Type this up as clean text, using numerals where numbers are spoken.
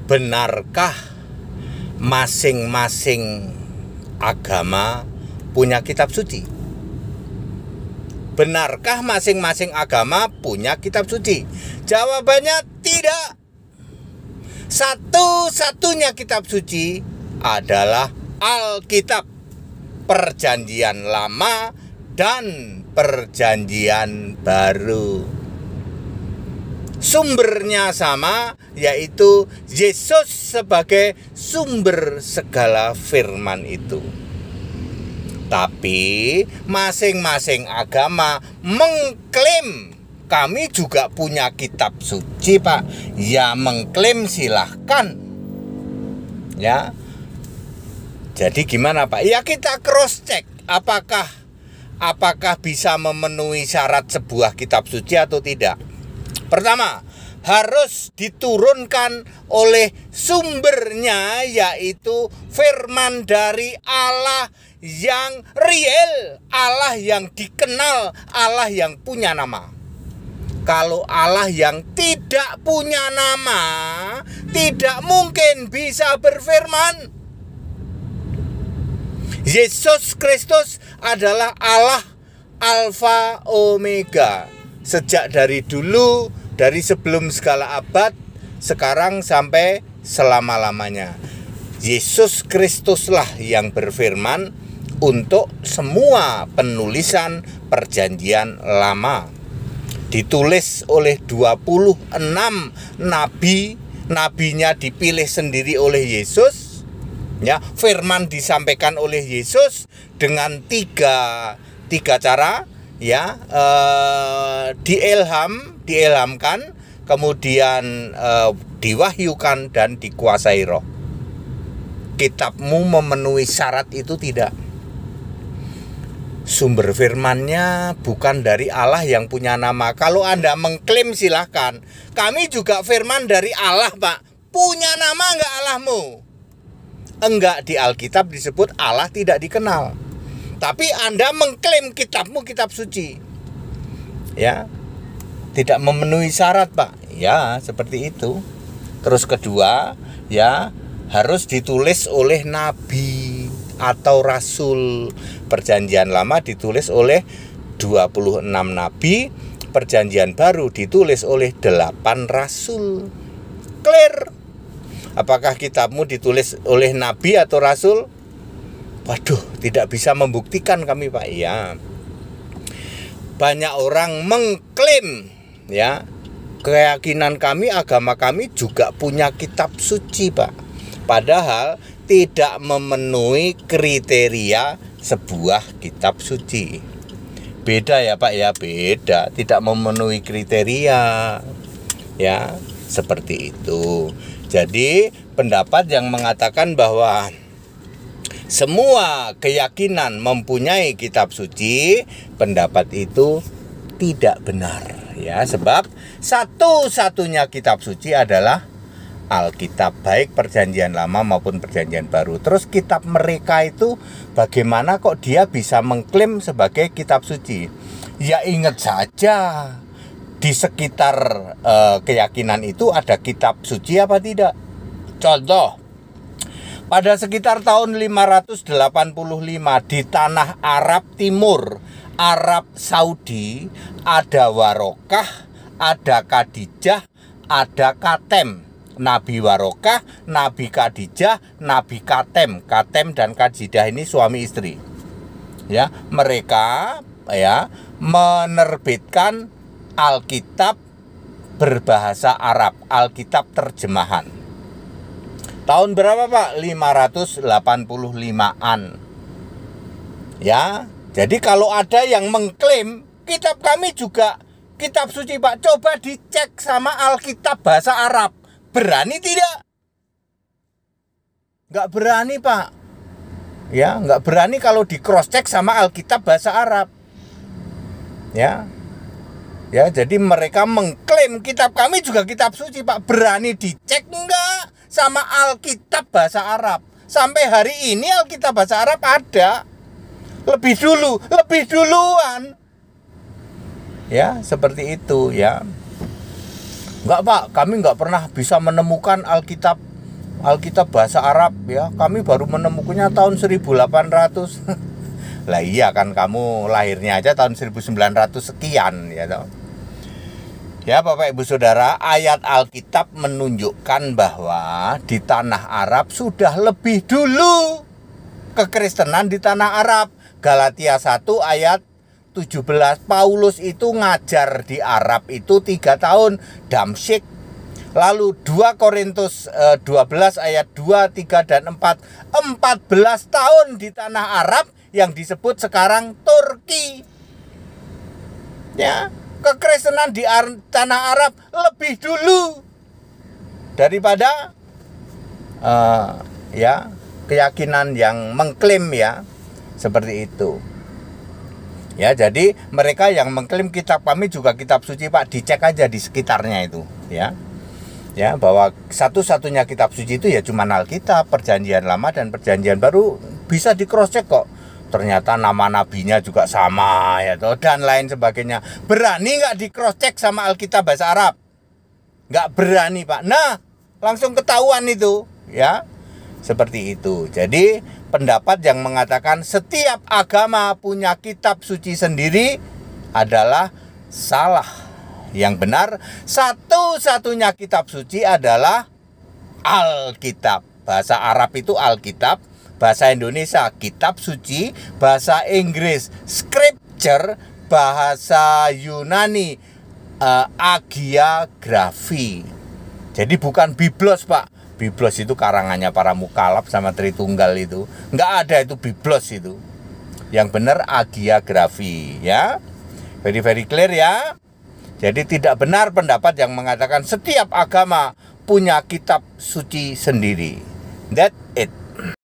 benarkah masing-masing agama punya kitab suci? Benarkah masing-masing agama punya kitab suci? Jawabannya tidak. Satu-satunya kitab suci adalah Alkitab, Perjanjian Lama dan Perjanjian Baru. Sumbernya sama, yaitu Yesus sebagai sumber segala firman itu. Tapi masing-masing agama mengklaim kami juga punya kitab suci, Pak. Ya, mengklaim silahkan. Ya. Jadi gimana, Pak? Ya, kita cross check apakah bisa memenuhi syarat sebuah kitab suci atau tidak. Pertama, harus diturunkan oleh sumbernya, yaitu firman dari Allah yang real, Allah yang dikenal, Allah yang punya nama. Kalau Allah yang tidak punya nama, tidak mungkin bisa berfirman. Yesus Kristus adalah Allah Alfa Omega. Sejak dari dulu, dari sebelum segala abad, sekarang sampai selama-lamanya. Yesus Kristuslah yang berfirman untuk semua penulisan Perjanjian Lama. Ditulis oleh 26 nabi, nabinya dipilih sendiri oleh Yesus. Ya, firman disampaikan oleh Yesus dengan tiga cara, ya, diilhamkan, kemudian diwahyukan dan dikuasai roh. Kitabmu memenuhi syarat itu tidak? Sumber firmannya bukan dari Allah yang punya nama. Kalau Anda mengklaim silahkan. Kami juga firman dari Allah, Pak. Punya nama enggak Allahmu? Enggak, di Alkitab disebut Allah tidak dikenal. Tapi Anda mengklaim kitabmu kitab suci. Ya. Tidak memenuhi syarat, Pak. Ya, seperti itu. Terus kedua, ya, harus ditulis oleh nabi atau rasul. Perjanjian Lama ditulis oleh 26 nabi, Perjanjian Baru ditulis oleh 8 rasul. Clear. Apakah kitabmu ditulis oleh nabi atau rasul? Waduh, tidak bisa membuktikan kami, Pak. Ya. Banyak orang mengklaim, ya, keyakinan kami, agama kami juga punya kitab suci, Pak. Padahal tidak memenuhi kriteria sebuah kitab suci. Beda ya, Pak, ya, beda. Tidak memenuhi kriteria. Ya, seperti itu. Jadi, pendapat yang mengatakan bahwa semua keyakinan mempunyai kitab suci, pendapat itu tidak benar, ya, sebab satu-satunya kitab suci adalah Alkitab, baik Perjanjian Lama maupun Perjanjian Baru. Terus kitab mereka itu bagaimana kok dia bisa mengklaim sebagai kitab suci? Ya, ingat saja di sekitar keyakinan itu ada kitab suci apa tidak? Contoh, pada sekitar tahun 585 di tanah Arab Timur, Arab Saudi, ada Warokah, ada Khadijah, ada Katem. Nabi Warokah, Nabi Khadijah, Nabi Katem. Katem dan Khadijah ini suami istri. Ya, mereka, ya, menerbitkan Alkitab berbahasa Arab, Alkitab terjemahan. Tahun berapa, Pak? 585-an. Ya, jadi kalau ada yang mengklaim kitab kami juga kitab suci, Pak, coba dicek sama Alkitab bahasa Arab. Berani tidak? Nggak berani, Pak. Ya, nggak berani kalau di cross check sama Alkitab bahasa Arab. Ya. Ya, jadi mereka mengklaim kitab kami juga kitab suci, Pak. Berani dicek enggak sama Alkitab bahasa Arab? Sampai hari ini Alkitab bahasa Arab ada. Lebih duluan. Ya, seperti itu, ya. Enggak, Pak, kami enggak pernah bisa menemukan Alkitab Alkitab bahasa Arab ya, kami baru menemukannya tahun 1800. Lah iya kan, kamu lahirnya aja tahun 1900 sekian ya toh. Ya Bapak Ibu Saudara, ayat Alkitab menunjukkan bahwa di tanah Arab sudah lebih dulu kekristenan di tanah Arab. Galatia 1 ayat 17, Paulus itu ngajar di Arab itu 3 tahun, Damsyik. Lalu 2 Korintus 12 ayat 2, 3, dan 4, 14 tahun di tanah Arab yang disebut sekarang Turki. Ya, kekristenan di tanah Arab lebih dulu daripada ya keyakinan yang mengklaim ya seperti itu. Ya, jadi mereka yang mengklaim kitab kami juga kitab suci, Pak, dicek aja di sekitarnya itu, ya. Ya, bahwa satu-satunya kitab suci itu ya cuma Alkitab, Perjanjian Lama dan Perjanjian Baru bisa di cross check kok. Ternyata nama nabinya juga sama ya toh, dan lain sebagainya. Berani nggak di cross check sama Alkitab bahasa Arab? Nggak berani, Pak. Nah, langsung ketahuan itu ya. Seperti itu. Jadi pendapat yang mengatakan setiap agama punya kitab suci sendiri adalah salah. Yang benar, satu-satunya kitab suci adalah Alkitab. Bahasa Arab itu Alkitab, bahasa Indonesia kitab suci, bahasa Inggris scripture, bahasa Yunani agiagrafi. Jadi bukan Biblos, Pak. Biblos itu karangannya para mukalaf sama Tritunggal itu. Nggak ada itu Biblos itu. Yang benar agiagrafi ya. Very clear ya. Jadi tidak benar pendapat yang mengatakan setiap agama punya kitab suci sendiri. That's it.